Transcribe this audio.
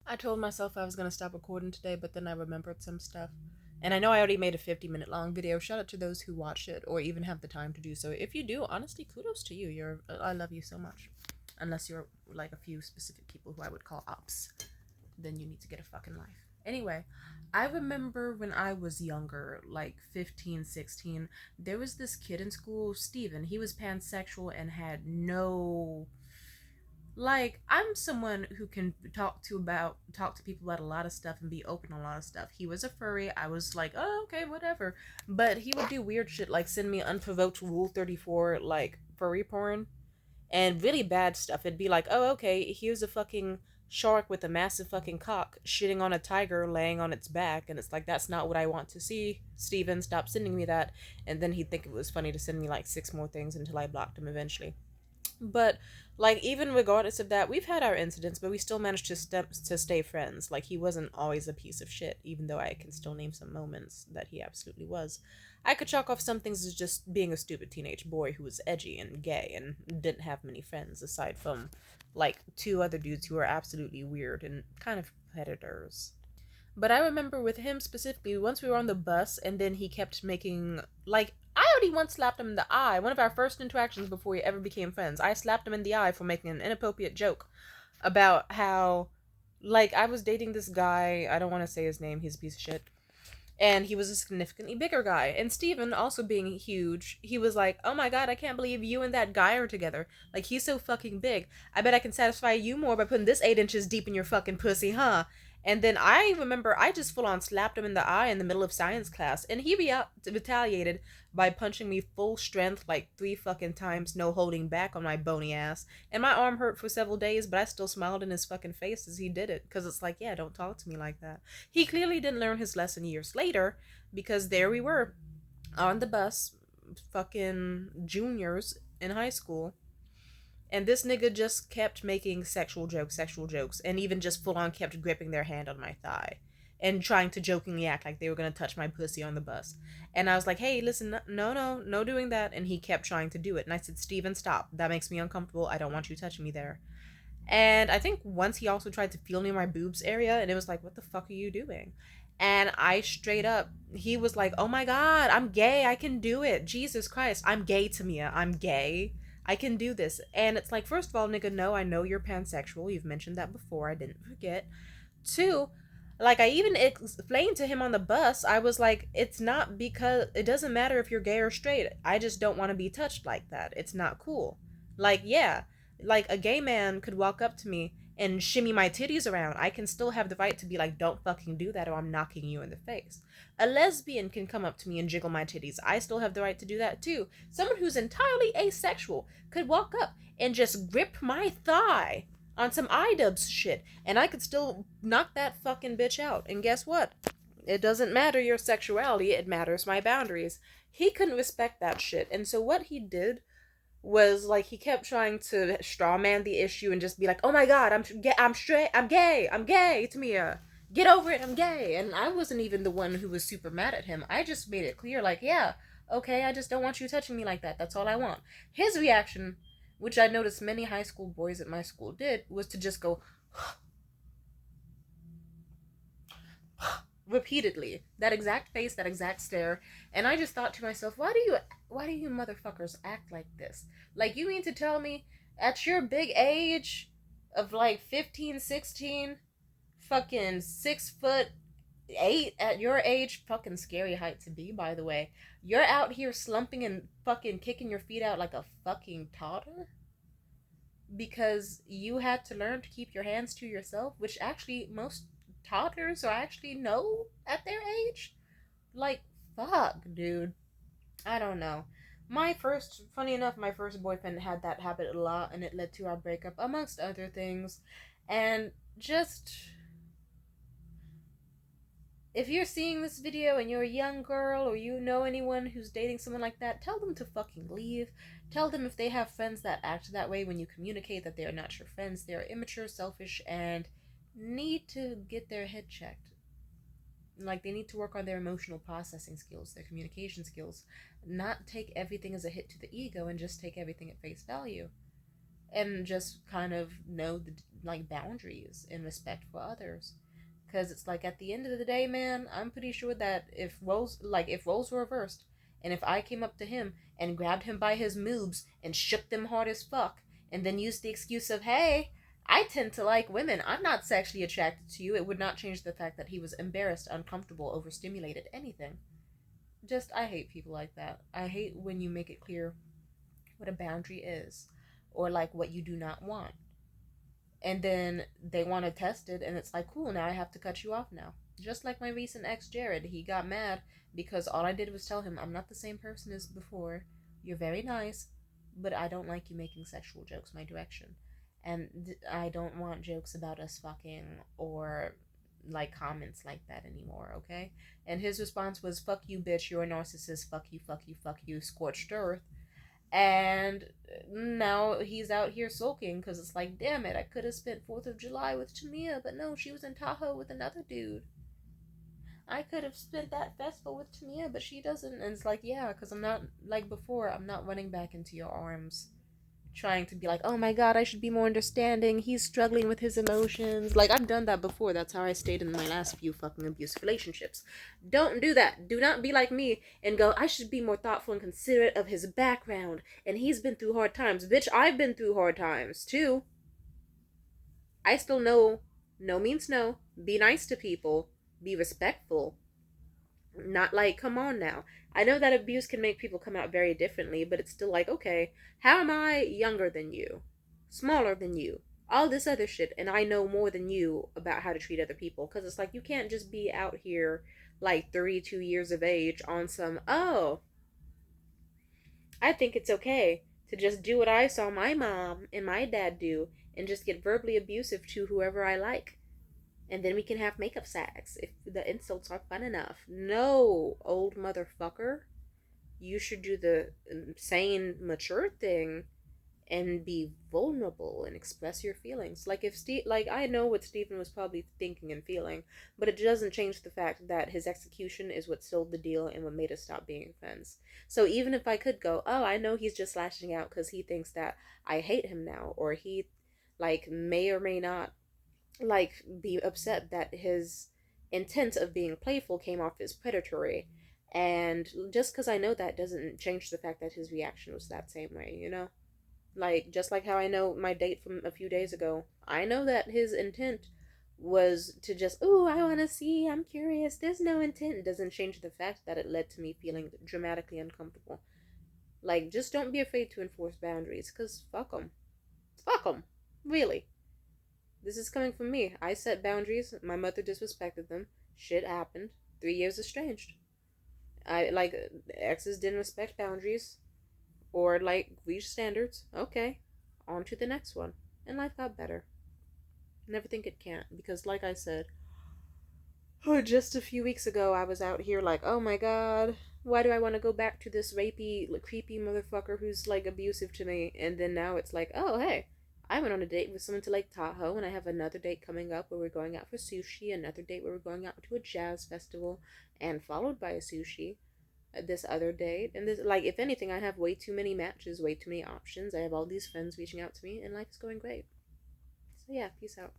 I told myself I was gonna stop recording today, but then I remembered some stuff. And I know I already made a 50-minute long video. Shout out to those who watch it or even have the time to do so. If you do, honestly, kudos to you. I love you so much. Unless you're like a few specific people who I would call ops, then you need to get a fucking life. Anyway, I remember when I was younger, like 15, 16, there was this kid in school, Steven. He was pansexual and had no, like, I'm someone who can talk to people about a lot of stuff and be open on a lot of stuff. He was a furry. I was like, oh, okay, whatever. But he would do weird shit like send me unprovoked Rule 34 like furry porn and really bad stuff. It'd be like, oh, okay, here's a fucking shark with a massive fucking cock shitting on a tiger laying on its back, and it's like, that's not what I want to see. Steven, stop sending me that. And then he'd think it was funny to send me like six more things until I blocked him eventually. But like, even regardless of that, we've had our incidents, but we still managed to stay friends. Like, he wasn't always a piece of shit, even though I can still name some moments that he absolutely was. I could chalk off some things as just being a stupid teenage boy who was edgy and gay and didn't have many friends aside from like two other dudes who were absolutely weird and kind of predators. But I remember with him specifically, once we were on the bus, and then he kept making, like, I already once slapped him in the eye. One of our first interactions before we ever became friends. I slapped him in the eye for making an inappropriate joke about how, like, I was dating this guy. I don't want to say his name, he's a piece of shit. And he was a significantly bigger guy. And Steven, also being huge, he was like, oh my god, I can't believe you and that guy are together. Like, he's so fucking big. I bet I can satisfy you more by putting this 8 inches deep in your fucking pussy, huh? And then I remember I just full on slapped him in the eye in the middle of science class. And he retaliated by punching me full strength like 3 fucking times, no holding back on my bony ass. And my arm hurt for several days, but I still smiled in his fucking face as he did it. Because it's like, yeah, don't talk to me like that. He clearly didn't learn his lesson years later, because there we were on the bus, fucking juniors in high school, and this nigga just kept making sexual jokes, and even just full on kept gripping their hand on my thigh and trying to jokingly act like they were gonna touch my pussy on the bus. And I was like, hey, listen, no doing that. And he kept trying to do it. And I said, Steven, stop. That makes me uncomfortable. I don't want you touching me there. And I think once he also tried to feel near my boobs area, and it was like, what the fuck are you doing? And I straight up, he was like, oh my god, I'm gay. I can do it. Jesus Christ, I'm gay, Tamia. I'm gay. I can do this. And it's like, first of all, nigga, no, I know you're pansexual. You've mentioned that before. I didn't forget. Two, like, I even explained to him on the bus, I was like, it's not because, it doesn't matter if you're gay or straight. I just don't want to be touched like that. It's not cool. Like, yeah, like a gay man could walk up to me and shimmy my titties around. I can still have the right to be like, don't fucking do that or I'm knocking you in the face. A lesbian can come up to me and jiggle my titties. I still have the right to do that too. Someone who's entirely asexual could walk up and just grip my thigh on some iDubbbz shit, and I could still knock that fucking bitch out. And guess what? It doesn't matter your sexuality, it matters my boundaries. He couldn't respect that shit. And so what he did was like, he kept trying to strawman the issue and just be like, "Oh my god, I'm straight, I'm gay, Tamia. Get over it, I'm gay." And I wasn't even the one who was super mad at him. I just made it clear, like, yeah, okay, I just don't want you touching me like that. That's all I want. His reaction, which I noticed many high school boys at my school did, was to just go repeatedly. That exact face, that exact stare. And I just thought to myself, why do you motherfuckers act like this? Like, you mean to tell me at your big age of like 15, 16, fucking 6'8" at your age, fucking scary height to be, by the way. You're out here slumping and fucking kicking your feet out like a fucking toddler? Because you had to learn to keep your hands to yourself, which actually most toddlers are actually know at their age. Like, fuck, dude. I don't know. Funny enough, my first boyfriend had that habit a lot, and it led to our breakup, amongst other things. And just, if you're seeing this video and you're a young girl or you know anyone who's dating someone like that, tell them to fucking leave. Tell them if they have friends that act that way when you communicate that they are not your friends, they are immature, selfish, and need to get their head checked. Like, they need to work on their emotional processing skills, their communication skills, not take everything as a hit to the ego and just take everything at face value. And just kind of know like boundaries and respect for others. Because it's like at the end of the day, man, I'm pretty sure that if roles were reversed, and if I came up to him and grabbed him by his moobs and shook them hard as fuck, and then used the excuse of, hey, I tend to like women, I'm not sexually attracted to you, it would not change the fact that he was embarrassed, uncomfortable, overstimulated, anything. Just, I hate people like that. I hate when you make it clear what a boundary is, or like what you do not want, and then they want to test it, and it's like, cool, now I have to cut you off now. Just like my recent ex Jared, he got mad because all I did was tell him, I'm not the same person as before, you're very nice, but I don't like you making sexual jokes my direction, and I don't want jokes about us fucking or like comments like that anymore, okay? And his response was, fuck you, bitch, you're a narcissist, fuck you, fuck you, fuck you, scorched earth. And now he's out here sulking because it's like, damn it, I could have spent 4th of July with Tamia, but no, she was in Tahoe with another dude. I could have spent that festival with Tamia, but she doesn't. And it's like, yeah, because I'm not, like before, I'm not running back into your arms trying to be like, oh my god, I should be more understanding. He's struggling with his emotions. Like, I've done that before. That's how I stayed in my last few fucking abusive relationships. Don't do that. Do not be like me and go, I should be more thoughtful and considerate of his background. And he's been through hard times. Bitch, I've been through hard times too. I still know no means no. Be nice to people. Be respectful. Not like, come on now. I know that abuse can make people come out very differently, but it's still like, okay, how am I younger than you? Smaller than you? All this other shit, and I know more than you about how to treat other people. Because it's like, you can't just be out here like 32 years of age on some, oh, I think it's okay to just do what I saw my mom and my dad do and just get verbally abusive to whoever I like, and then we can have makeup sex if the insults are fun enough. No, old motherfucker. You should do the sane, mature thing and be vulnerable and express your feelings. Like if Steve, like I know what Stephen was probably thinking and feeling, but it doesn't change the fact that his execution is what sealed the deal and what made us stop being friends. So even if I could go, oh, I know he's just lashing out because he thinks that I hate him now, or he, like, may or may not like be upset that his intent of being playful came off as predatory, and just because I know that doesn't change the fact that his reaction was that same way, you know? Like, just like how I know my date from a few days ago, I know that his intent was to just, ooh, I want to see, I'm curious. There's no intent. It doesn't change the fact that it led to me feeling dramatically uncomfortable. Like, just don't be afraid to enforce boundaries, because fuck them. Fuck them. Really. This is coming from me. I set boundaries. My mother disrespected them. Shit happened. 3 years estranged. I, like, exes didn't respect boundaries or, like, reach standards. Okay. On to the next one. And life got better. Never think it can't. Because, like I said, oh, just a few weeks ago, I was out here like, oh my god, why do I want to go back to this rapey, like, creepy motherfucker who's, like, abusive to me? And then now it's like, oh, hey, I went on a date with someone to Lake Tahoe, and I have another date coming up where we're going out for sushi, another date where we're going out to a jazz festival, and followed by a sushi. This other date, and this, like, if anything, I have way too many matches, way too many options. I have all these friends reaching out to me, and life is going great. So, yeah, peace out.